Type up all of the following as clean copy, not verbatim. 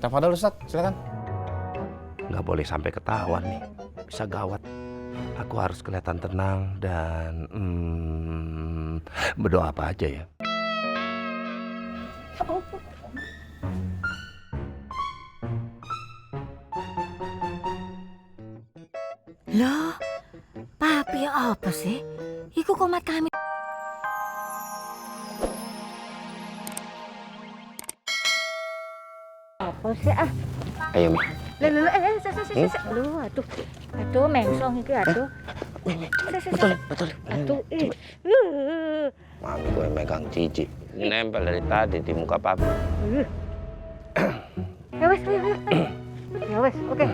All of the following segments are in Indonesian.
Tafadhol Ustaz, silakan. Nggak boleh sampai ketahuan nih, bisa gawat. Aku harus kelihatan tenang dan berdoa apa aja ya. Loh, papi apa sih? Iku komat kami. Apa sih ah? Ayo Mi. Lu atuh mengsong iki atuh. Betul. Atuh Mami gue megang cici. Nempel dari tadi di muka papi. Ya wes, ya wes, oke.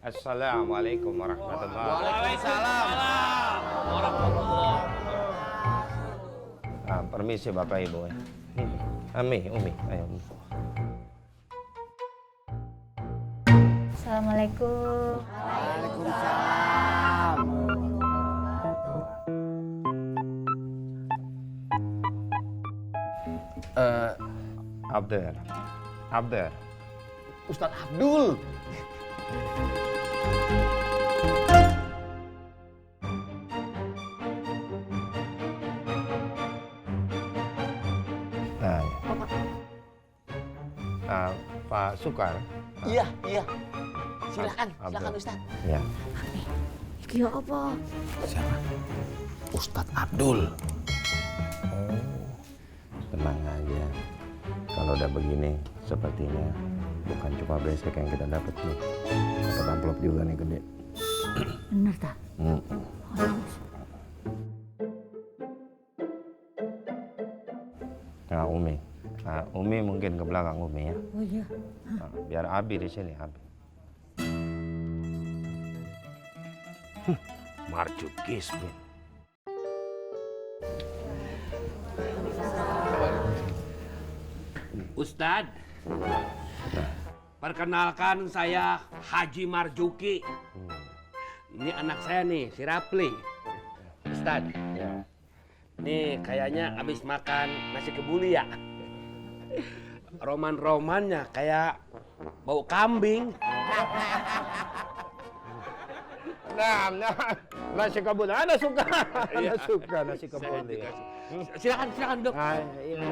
Assalamualaikum warahmatullahi wabarakatuh. Waalaikumsalam warahmatullahi. Permisi Bapak Ibu. Umi, ayo. Assalamualaikum. Waalaikumsalam. Abder. Ustadz Abdul. Nah, Pak Sukar. Iya. Silakan Abdul. Ustadz. Ya. Iki apa? Siapa? Ustadz Abdul. Tenang aja. Kalau udah begini, sepertinya bukan cuma besek yang kita dapat nih. Dapat amplop juga nih gede. Bener tak? Nah, Umi mungkin ke belakang Umi ya. Oh iya. Nah, biar Abi di sini, Abi. Marjukis, Bin. Ustadz, perkenalkan saya Haji Marjuki. Ini anak saya nih, si Rapli. Ustadz, Ya. nih kayaknya abis makan nasi kebuli ya. Roman-romannya kayak bau kambing. Nah, nasi kebuli. Ana suka. Ana suka nasi kebuli. Silakan dok. Ah, ini.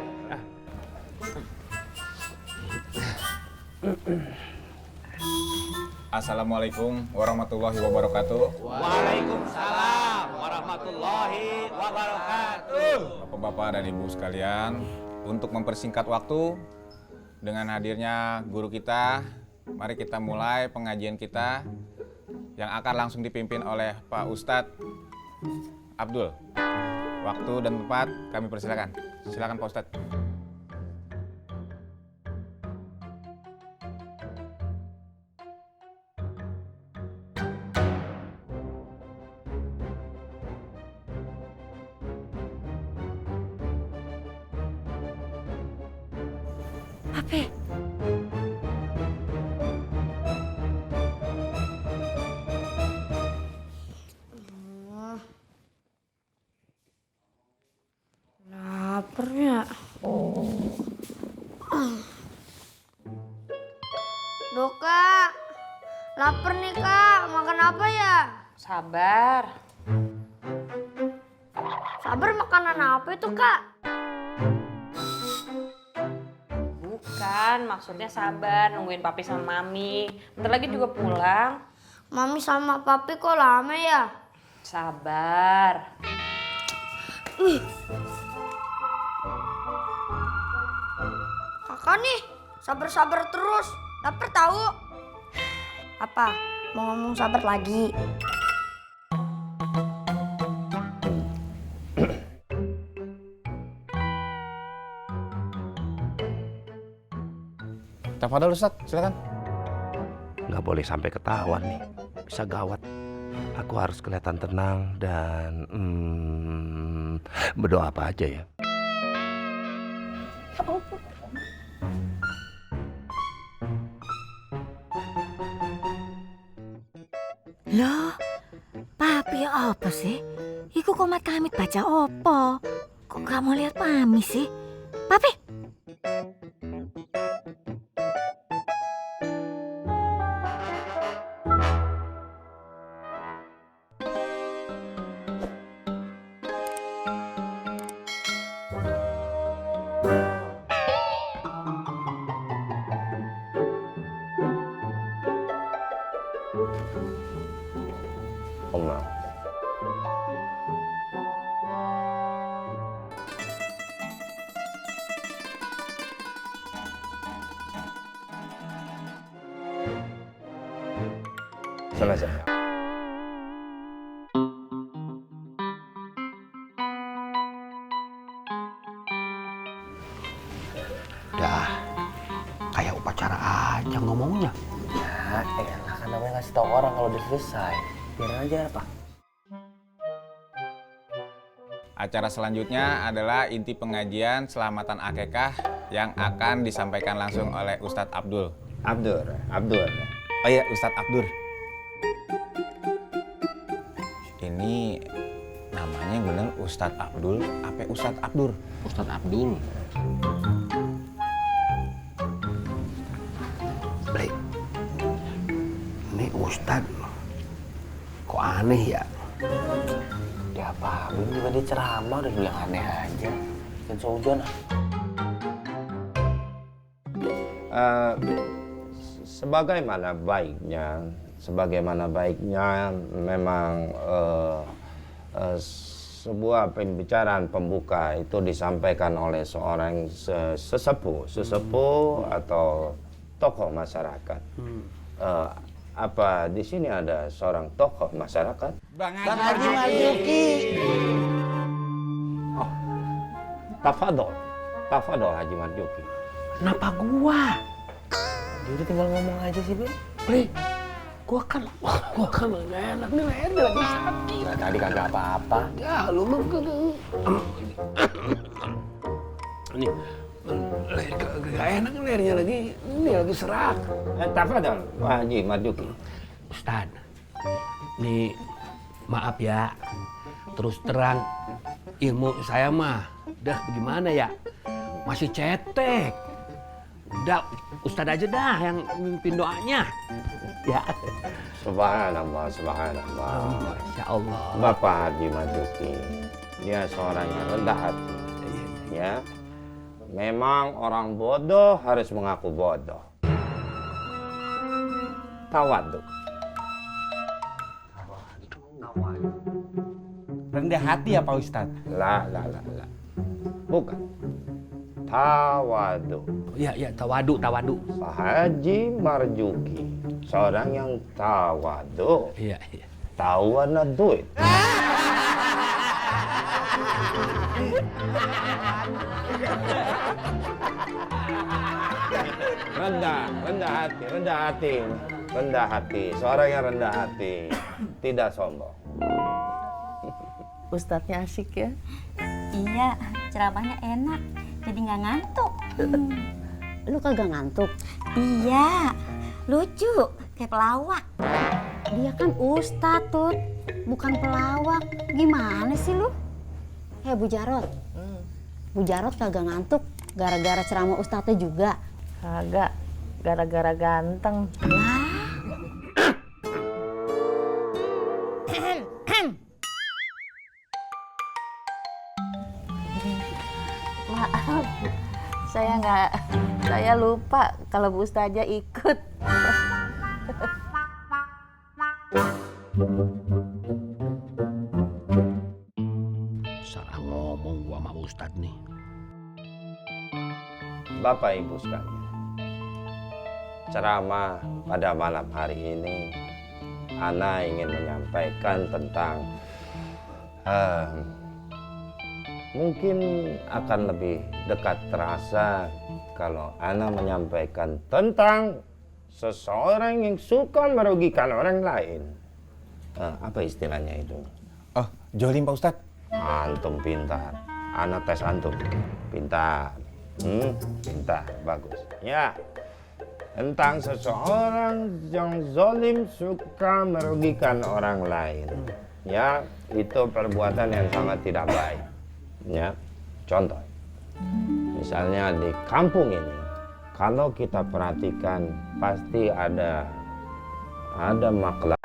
Assalamualaikum warahmatullahi wabarakatuh. Waalaikumsalam warahmatullahi wabarakatuh. Bapak-bapak dan ibu sekalian, untuk mempersingkat waktu dengan hadirnya guru kita, mari kita mulai pengajian kita yang akan langsung dipimpin oleh Pak Ustadz Abdul. Waktu dan tempat kami persilakan. Silakan Pak Ustadz. Apa? Laparnya. Duh kak, lapar nih kak, makan apa ya? Sabar. Sabar makanan apa itu kak? Bukan, maksudnya sabar nungguin papi sama mami. Bentar lagi juga pulang. Mami sama papi kok lama ya? Sabar. Kakak nih, sabar-sabar terus. Lapar tahu? Apa? Mau ngomong sabar lagi? Tafadhol Ustadz, silakan. Nggak boleh sampai ketahuan nih, bisa gawat. Aku harus kelihatan tenang dan berdoa apa aja ya. Loh, papi apa sih? Iku Iku komat kamit baca opo? Kok gak mau lihat Mami sih? Papi. Oma. Selesai. Dah, kayak upacara aja ngomongnya. Ya, elah kan namanya ngasih tau orang kalau udah selesai. Biarin aja apa? Acara selanjutnya adalah inti pengajian selamatan akekah yang akan disampaikan langsung oleh Ustadz Abdul. Abdur. Oh iya, Ustadz Abdur. Ini namanya yang bener Ustadz Abdul apa Ustadz Abdur? Ustadz Abdul. Bre, ini Ustadz kok aneh ya? Ya apa? Belum juga dia ceramah udah bilang aneh aja. Dan seujon. Sebagaimana baiknya memang sebuah pembicaraan pembuka itu disampaikan oleh seorang sesepuh atau tokoh masyarakat. Apa di sini ada seorang tokoh masyarakat? Bang Haji Marjuki. Oh, Tafadol Haji Marjuki. Kenapa gua? Jadi tinggal ngomong aja sih, Be. Bre, gua kan gak enak nih, leher lagi sakit. Nah, tadi kagak apa-apa. Ya, lu mah ini gak enak lehernya lagi. Ini lagi serak. Tafadol Haji Marjuki. Ustad, nih maaf ya. Terus terang, ilmu saya mah dah bagaimana ya? Masih cetek. Udah, Ustad aja dah yang mimpin doanya. Ya. Subhanallah. Masya Allah. Bapak Haji Marjuki, dia seorang yang rendah hati. Ya, memang orang bodoh harus mengaku bodoh. Tawaduk. Rendah hati ya Pak Ustadz? La. Bukan. Tawaduk. Ya, tawadu. Pak Haji Marjuki, seorang yang tawaduk. Iya. Tawana duit. Rendah hati. Seorang yang rendah hati, tidak sombong. Ustadznya asik ya. Iya, ceramahnya enak. Jadi nggak ngantuk. Lu kagak ngantuk? Iya, lucu. Kayak pelawak. Dia kan ustadz, Tut. Bukan pelawak. Gimana sih lu? Bu Jarot. Bu Jarot kagak ngantuk gara-gara ceramah ustadznya juga. Kagak, gara-gara ganteng. Lah. Maaf, saya lupa kalau Bu Ustazah ikut. Salah ngomong gua sama Ustad nih. Bapak Ibu sekalian, ceramah pada malam hari ini Ana ingin menyampaikan tentang mungkin akan lebih dekat terasa kalau Ana menyampaikan tentang seseorang yang suka merugikan orang lain. Apa istilahnya itu? Oh, jolim Pak Ustadz? Antum pintar. Ana tes antum. Pintar. Pintar. Bagus. Ya. Tentang seseorang yang zalim suka merugikan orang lain. Ya, itu perbuatan yang sangat tidak baik. Ya, contoh. Misalnya di kampung ini, kalau kita perhatikan pasti ada makhluk